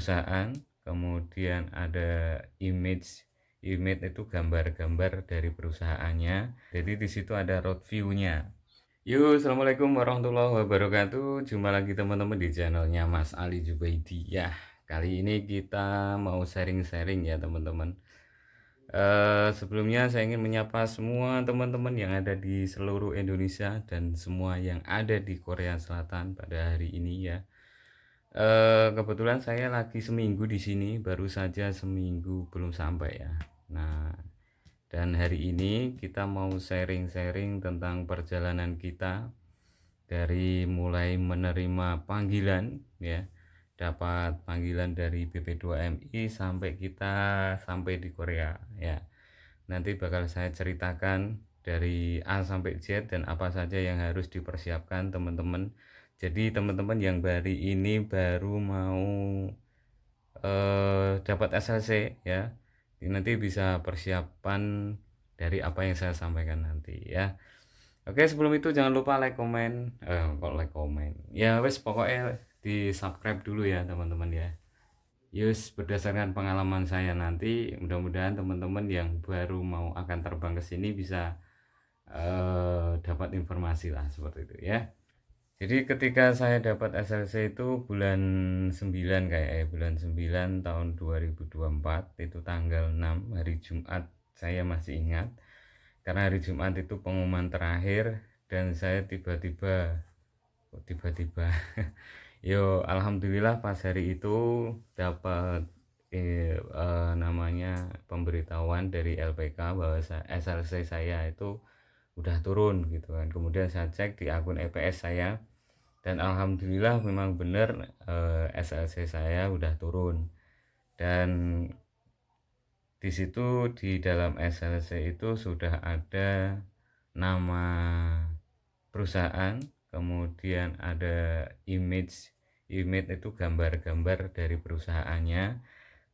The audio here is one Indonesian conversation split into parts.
perusahaan, kemudian ada image. Image itu gambar-gambar dari perusahaannya. Jadi di situ ada road view-nya. Yo, assalamualaikum warahmatullahi wabarakatuh. Jumpa lagi teman-teman di channelnya Mas Ali Jubaidi. Ya, kali ini kita mau sharing-sharing ya teman-teman. Sebelumnya saya ingin menyapa semua teman-teman yang ada di seluruh Indonesia dan semua yang ada di Korea Selatan pada hari ini ya. Kebetulan saya lagi seminggu di sini, baru saja seminggu belum sampai ya. Nah, dan hari ini kita mau sharing-sharing tentang perjalanan kita dari mulai menerima panggilan ya, dapat panggilan dari BP2MI sampai kita sampai di Korea ya. Nanti bakal saya ceritakan dari A sampai Z dan apa saja yang harus dipersiapkan teman-teman. Jadi teman-teman yang ini baru mau dapat SLC ya, nanti bisa persiapan dari apa yang saya sampaikan nanti ya. Oke, sebelum itu jangan lupa like, komen, kok like, komen ya, wes pokoknya di subscribe dulu ya teman-teman ya. Yus, berdasarkan pengalaman saya nanti, mudah-mudahan teman-teman yang baru mau akan terbang ke sini bisa dapat informasi lah seperti itu ya. Jadi ketika saya dapat SLC itu bulan 9 kayak bulan 9 tahun 2024, itu tanggal 6 hari Jumat, saya masih ingat karena hari Jumat itu pengumuman terakhir dan saya tiba-tiba yo alhamdulillah pas hari itu dapat namanya pemberitahuan dari LPK bahwa SLC saya itu udah turun gitu kan. Kemudian saya cek di akun EPS saya dan alhamdulillah memang benar, SLC saya udah turun. Dan di situ di dalam SLC itu sudah ada nama perusahaan, kemudian ada image. Image itu gambar-gambar dari perusahaannya,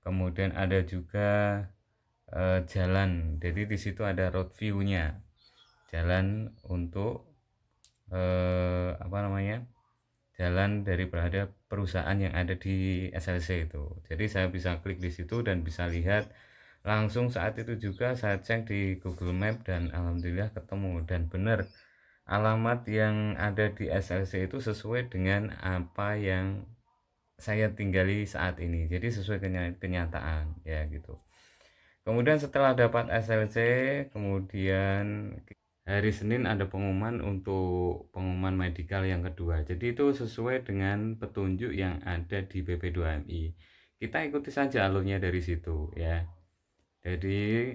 kemudian ada juga jalan. Jadi di situ ada road view-nya, jalan untuk apa namanya, jalan daripada perusahaan yang ada di SLC itu. Jadi saya bisa klik di situ dan bisa lihat langsung saat itu juga. Saya cek di Google Map dan alhamdulillah ketemu dan benar alamat yang ada di SLC itu sesuai dengan apa yang saya tinggali saat ini. Jadi sesuai kenyataan ya gitu. Kemudian setelah dapat SLC, kemudian hari Senin ada pengumuman untuk pengumuman medikal yang kedua. Jadi itu sesuai dengan petunjuk yang ada di BP2MI. Kita ikuti saja alurnya dari situ ya. Jadi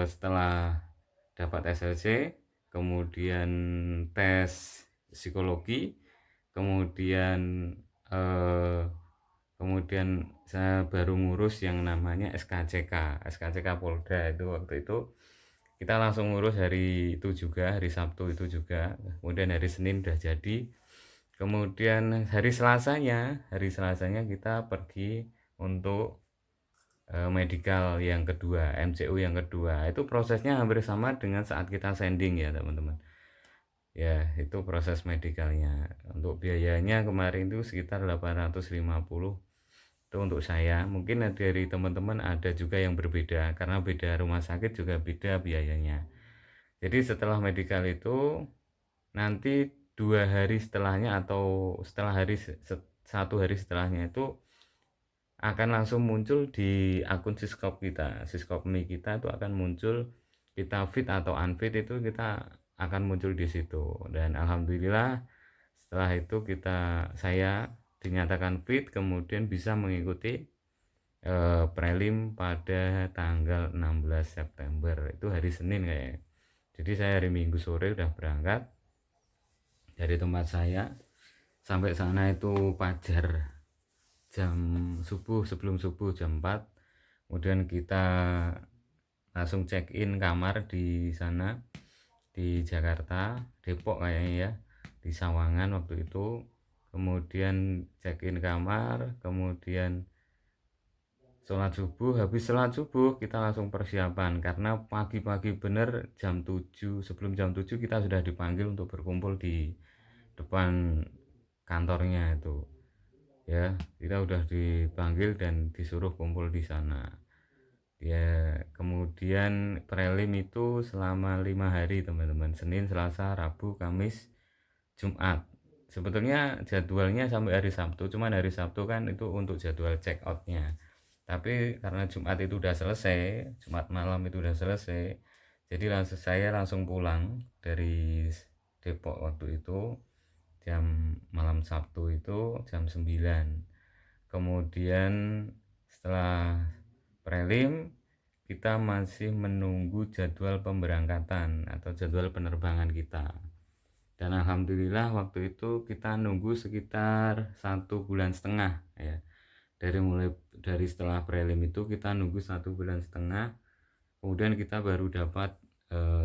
setelah dapat SLC, kemudian tes psikologi, kemudian eh, kemudian saya baru ngurus yang namanya SKCK, SKCK Polda. Itu waktu itu kita langsung ngurus hari itu juga, hari Sabtu itu juga. Kemudian hari Senin udah jadi. Kemudian hari Selasanya kita pergi untuk medical yang kedua, MCU yang kedua. Itu prosesnya hampir sama dengan saat kita sending ya teman-teman. Ya, itu proses medicalnya. Untuk biayanya kemarin itu sekitar 850 itu untuk saya. Mungkin dari teman-teman ada juga yang berbeda karena beda rumah sakit juga beda biayanya. Jadi setelah medical itu nanti 2 hari setelahnya atau setelah satu hari setelahnya itu akan langsung muncul di akun Siskop kita, Siskopmi kita itu akan muncul, kita fit atau unfit itu kita akan muncul di situ. Dan alhamdulillah setelah itu saya dinyatakan fit, kemudian bisa mengikuti prelim pada tanggal 16 September itu hari Senin kayaknya. Jadi saya hari Minggu sore udah berangkat dari tempat saya sampai sana itu pajar jam subuh, sebelum subuh jam 4. Kemudian kita langsung check in kamar di sana, di Jakarta, Depok kayaknya ya, di Sawangan waktu itu. Kemudian check in kamar, kemudian sholat subuh. Habis sholat subuh kita langsung persiapan karena pagi-pagi bener jam 7, sebelum jam 7 kita sudah dipanggil untuk berkumpul di depan kantornya itu. ya kita udah dipanggil dan disuruh kumpul di sana ya. Kemudian prelim itu selama 5 hari teman-teman, Senin, Selasa, Rabu, Kamis, Jumat. Sebetulnya jadwalnya sampai hari Sabtu, cuman hari Sabtu kan itu untuk jadwal check outnya. Tapi karena Jumat itu udah selesai, Jumat malam itu udah selesai, jadi saya langsung pulang dari Depok waktu itu jam malam Sabtu itu jam 9. Kemudian setelah prelim kita masih menunggu jadwal pemberangkatan atau jadwal penerbangan kita. Dan alhamdulillah waktu itu kita nunggu sekitar 1,5 bulan ya. Dari setelah prelim itu kita nunggu 1,5 bulan, kemudian kita baru dapat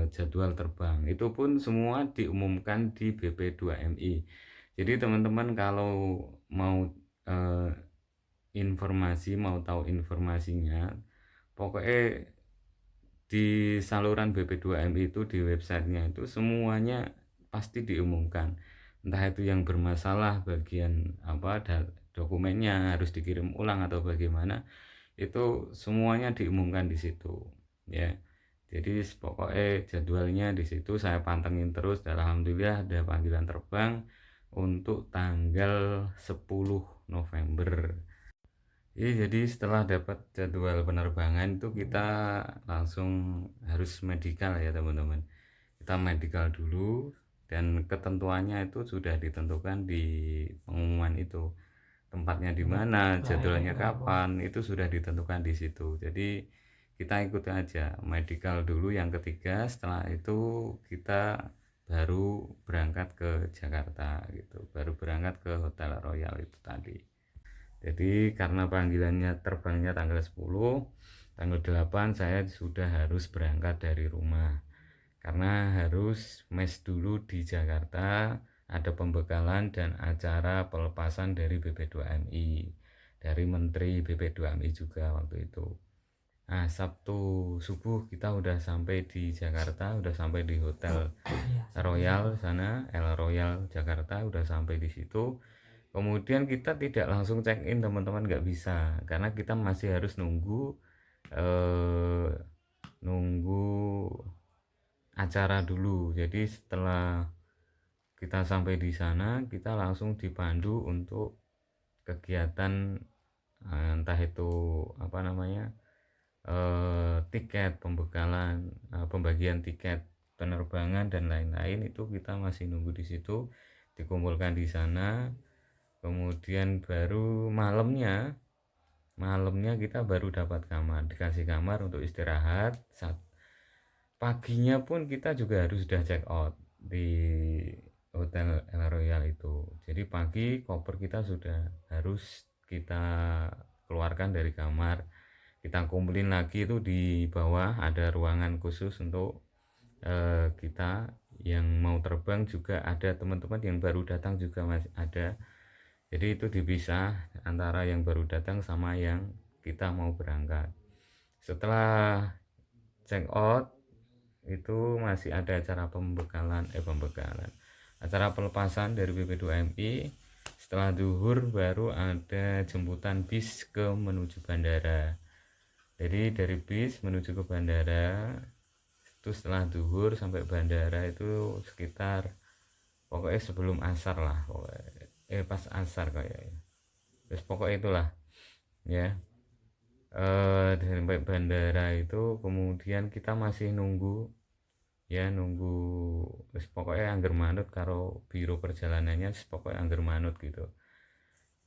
jadwal terbang. Itu pun semua diumumkan di BP2MI. Jadi teman-teman kalau mau eh, mau tahu informasinya, pokoknya di saluran BP2MI itu, di websitenya itu semuanya pasti diumumkan. Entah itu yang bermasalah bagian apa, dokumennya harus dikirim ulang atau bagaimana, itu semuanya diumumkan di situ ya. Jadi pokoknya jadwalnya di situ saya pantengin terus, dan alhamdulillah ada panggilan terbang untuk tanggal 10 November. Jadi setelah dapat jadwal penerbangan itu kita langsung harus medical ya teman-teman. Kita medical dulu, dan ketentuannya itu sudah ditentukan di pengumuman itu. Tempatnya di mana, jadwalnya kapan, itu sudah ditentukan di situ. Jadi kita ikut aja medical dulu yang ketiga, setelah itu kita baru berangkat ke Jakarta gitu. Baru berangkat ke Hotel Royal itu tadi. Jadi karena panggilannya terbangnya tanggal 10, tanggal 8 saya sudah harus berangkat dari rumah. Karena harus mes dulu di Jakarta, ada pembekalan dan acara pelepasan dari BP2MI, dari Menteri BP2MI juga waktu itu. Nah, Sabtu subuh kita udah sampai di Jakarta, udah sampai di Hotel Royal sana, El Royal Jakarta, udah sampai di situ. Kemudian kita tidak langsung check in teman-teman, nggak bisa, karena kita masih harus eh, nunggu acara dulu. Jadi setelah kita sampai di sana kita langsung dipandu untuk kegiatan entah itu apa namanya, tiket pembekalan, pembagian tiket penerbangan dan lain-lain. Itu kita masih nunggu di situ, dikumpulkan di sana. Kemudian baru malamnya kita baru dapat kamar, dikasih kamar untuk istirahat. Paginya pun kita juga harus sudah check out di Hotel El Royal itu. Jadi pagi koper kita sudah harus kita keluarkan dari kamar, kita kumpulin lagi itu di bawah, ada ruangan khusus untuk kita yang mau terbang. Juga ada teman-teman yang baru datang juga masih ada. Jadi itu dipisah antara yang baru datang sama yang kita mau berangkat. Setelah check out itu masih ada acara acara pelepasan dari BP2MI. Setelah duhur baru ada jemputan bis ke menuju bandara. Jadi dari bis menuju ke bandara itu setelah duhur sampai bandara itu sekitar pokoknya sebelum asar lah, pokoknya pas asar kayaknya. Terus pokoknya itulah ya. Dari bandara itu kemudian kita masih nunggu terus pokoknya angger manut karo biro perjalanannya, pokoknya angger manut gitu.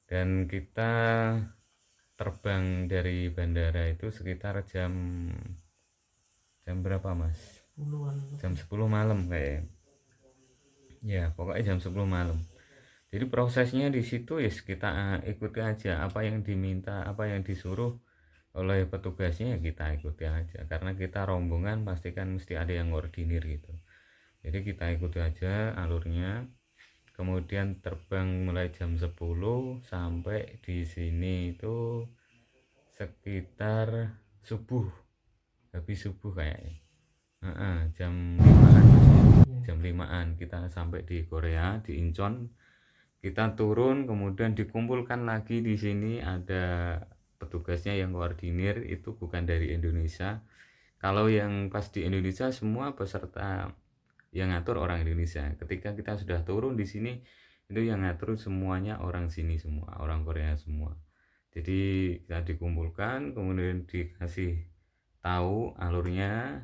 Dan kita terbang dari bandara itu sekitar jam berapa mas? Jam 10 malam kayak ya, pokoknya jam 10 malam. Jadi prosesnya di situ ya kita ikuti aja apa yang diminta, apa yang disuruh oleh petugasnya, ya kita ikuti aja. Karena kita rombongan pasti kan mesti ada yang ngordinir gitu. Jadi kita ikuti aja alurnya. Kemudian terbang mulai jam 10 sampai di sini itu sekitar subuh, habis subuh kayaknya. Jam 5an kita sampai di Korea, di Incheon. kita turun kemudian dikumpulkan lagi di sini, ada petugasnya yang koordinir, itu bukan dari Indonesia. Kalau yang pas di Indonesia semua peserta yang ngatur orang Indonesia. Ketika kita sudah turun di sini, itu yang ngatur semuanya orang sini semua, orang Korea semua. Jadi kita dikumpulkan, kemudian dikasih tahu alurnya,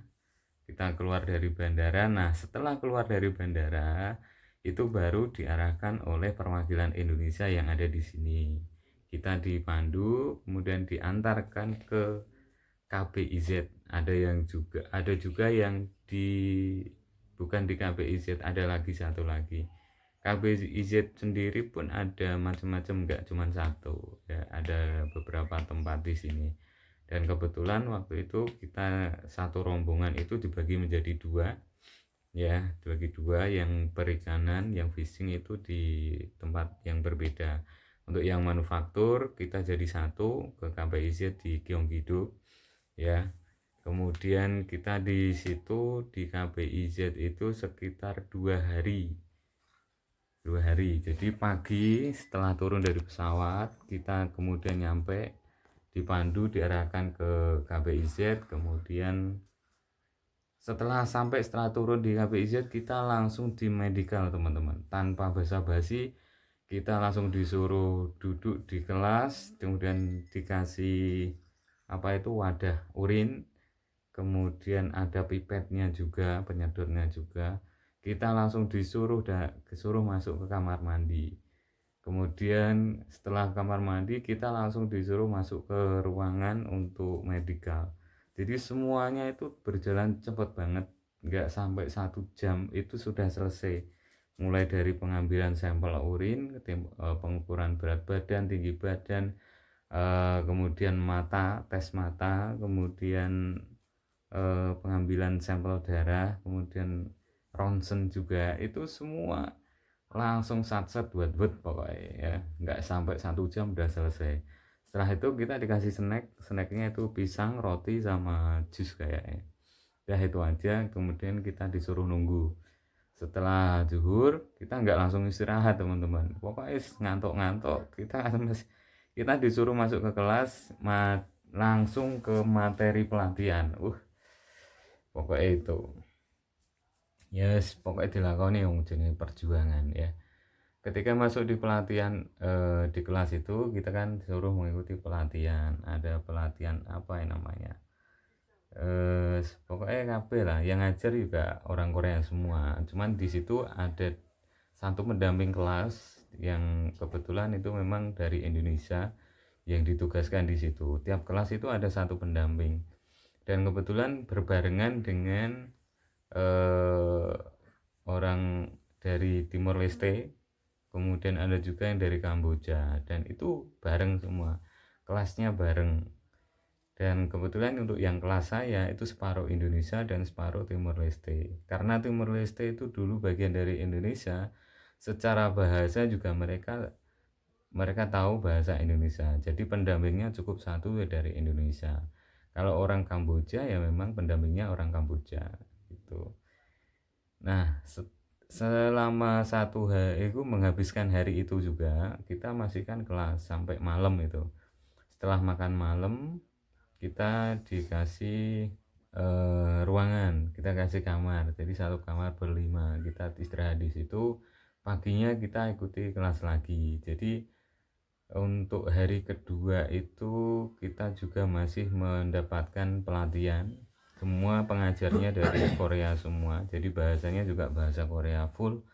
kita keluar dari bandara. Nah, setelah keluar dari bandara, itu baru diarahkan oleh perwakilan Indonesia yang ada di sini. Kita dipandu, kemudian diantarkan ke KBIZ. Ada juga yang di bukan di KBIZ, ada lagi satu lagi. KBIZ sendiri pun ada macam-macam, nggak cuma satu ya, ada beberapa tempat di sini. Dan kebetulan waktu itu kita satu rombongan itu dibagi menjadi dua ya, dibagi dua, yang perikanan, yang fishing itu di tempat yang berbeda. Untuk yang manufaktur kita jadi satu ke KBIZ di Gyeonggi-do ya. Kemudian kita di situ di KBIZ itu sekitar 2 hari. Jadi pagi setelah turun dari pesawat, kita kemudian nyampe, dipandu, diarahkan ke KBIZ. Kemudian setelah turun di KBIZ, kita langsung di medical teman-teman, tanpa basa-basi. Kita langsung disuruh duduk di kelas, kemudian dikasih wadah urin, kemudian ada pipetnya juga, penyedotnya juga. Kita langsung disuruh masuk ke kamar mandi. Kemudian setelah kamar mandi, kita langsung disuruh masuk ke ruangan untuk medical. Jadi semuanya itu berjalan cepat banget, nggak sampai 1 jam itu sudah selesai. Mulai dari pengambilan sampel urin, pengukuran berat badan, tinggi badan, kemudian tes mata, kemudian pengambilan sampel darah, kemudian ronsen juga, itu semua langsung satset buat pokoknya ya, nggak sampai 1 jam udah selesai. Setelah itu kita dikasih snacknya itu pisang, roti, sama jus kayaknya. Ya itu aja, kemudian kita disuruh nunggu. Setelah zuhur kita nggak langsung istirahat teman-teman, pokoknya ngantuk-ngantuk, kita disuruh masuk ke kelas, langsung ke materi pelatihan. Pokoknya itu yes, pokoknya dilakoni yang jenis perjuangan ya. Ketika masuk di pelatihan, di kelas itu kita kan disuruh mengikuti pelatihan. Ada pelatihan apa yang namanya, pokoknya kabeh lah, yang ngajar juga orang Korea semua. Cuman di situ ada satu pendamping kelas yang kebetulan itu memang dari Indonesia yang ditugaskan di situ. Tiap kelas itu ada satu pendamping, dan kebetulan berbarengan dengan orang dari Timor Leste, kemudian ada juga yang dari Kamboja, dan itu bareng semua, kelasnya bareng. Dan kebetulan untuk yang kelas saya itu separuh Indonesia dan separuh Timor Leste, karena Timor Leste itu dulu bagian dari Indonesia. Secara bahasa juga mereka tahu bahasa Indonesia, jadi pendampingnya cukup satu dari Indonesia. Kalau orang Kamboja ya memang pendampingnya orang Kamboja gitu. Nah, selama 1 hari itu, menghabiskan hari itu juga kita masih kan kelas sampai malam itu. Setelah makan malam kita dikasih ruangan, kita kasih kamar. Jadi satu kamar berlima, kita istirahat di situ. Paginya kita ikuti kelas lagi. Jadi untuk hari kedua itu kita juga masih mendapatkan pelatihan. Semua pengajarnya dari Korea semua, jadi bahasanya juga bahasa Korea full.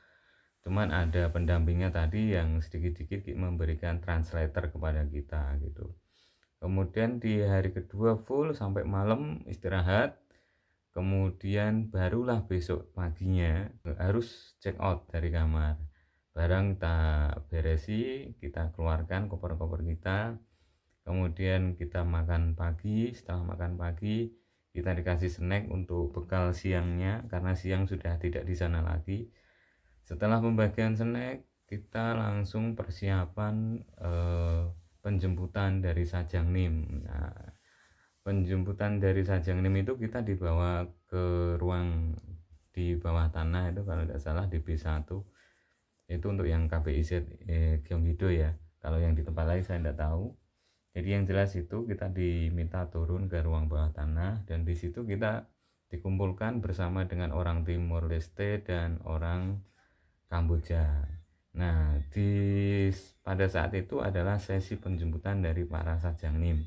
Cuman ada pendampingnya tadi yang sedikit-sedikit memberikan translator kepada kita gitu. Kemudian di hari kedua full sampai malam istirahat. Kemudian barulah besok paginya harus check out dari kamar. Barang kita beresi, kita keluarkan koper-koper kita. Kemudian kita makan pagi. Setelah makan pagi kita dikasih snack untuk bekal siangnya, karena siang sudah tidak di sana lagi. Setelah pembagian snack, kita langsung persiapan penjemputan dari Sajangnim. Nah, penjemputan dari Sajangnim itu kita dibawa ke ruang di bawah tanah itu, kalau tidak salah di B1. Itu untuk yang KBIZ Gyeonggi-do ya. Kalau yang di tempat lain saya tidak tahu. Jadi yang jelas itu kita diminta turun ke ruang bawah tanah, dan di situ kita dikumpulkan bersama dengan orang Timor Leste dan orang Kamboja. Nah, pada saat itu adalah sesi penjemputan dari para Sajangnim.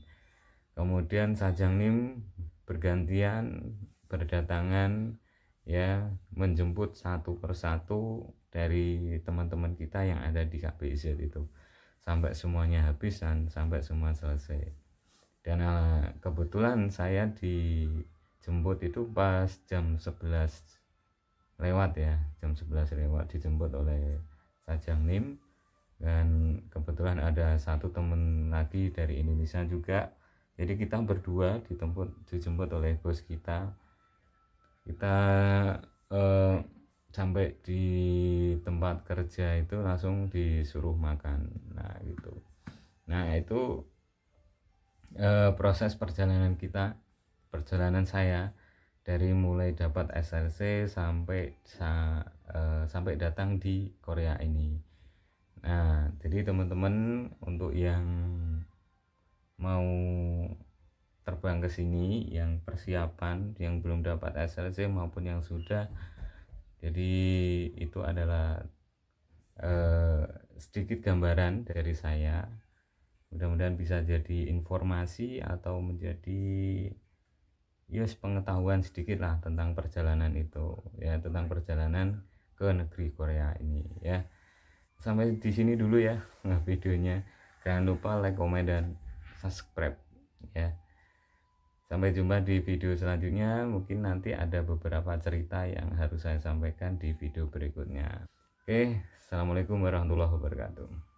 Kemudian Sajangnim bergantian berdatangan ya, menjemput satu persatu dari teman-teman kita yang ada di KBZ itu sampai semuanya habis dan sampai semua selesai. Dan kebetulan saya dijemput itu pas jam 11 lewat ya, jam 11 lewat dijemput oleh Sajangnim. Dan kebetulan ada satu temen lagi dari Indonesia juga, jadi kita berdua dijemput oleh bos kita. Kita eh, sampai di tempat kerja itu langsung disuruh makan. Nah gitu. Nah itu proses perjalanan saya dari mulai dapat SLC sampai datang di Korea ini. Nah, jadi teman-teman untuk yang mau terbang ke sini, yang persiapan, yang belum dapat SLC maupun yang sudah, jadi itu adalah eh, sedikit gambaran dari saya. Mudah-mudahan bisa jadi informasi atau menjadi pengetahuan sedikit lah tentang perjalanan itu ya, tentang perjalanan ke negeri Korea ini ya. Sampai di sini dulu ya videonya. Jangan lupa like, komen, dan subscribe ya. Sampai jumpa di video selanjutnya. Mungkin nanti ada beberapa cerita yang harus saya sampaikan di video berikutnya. Oke, assalamualaikum warahmatullahi wabarakatuh.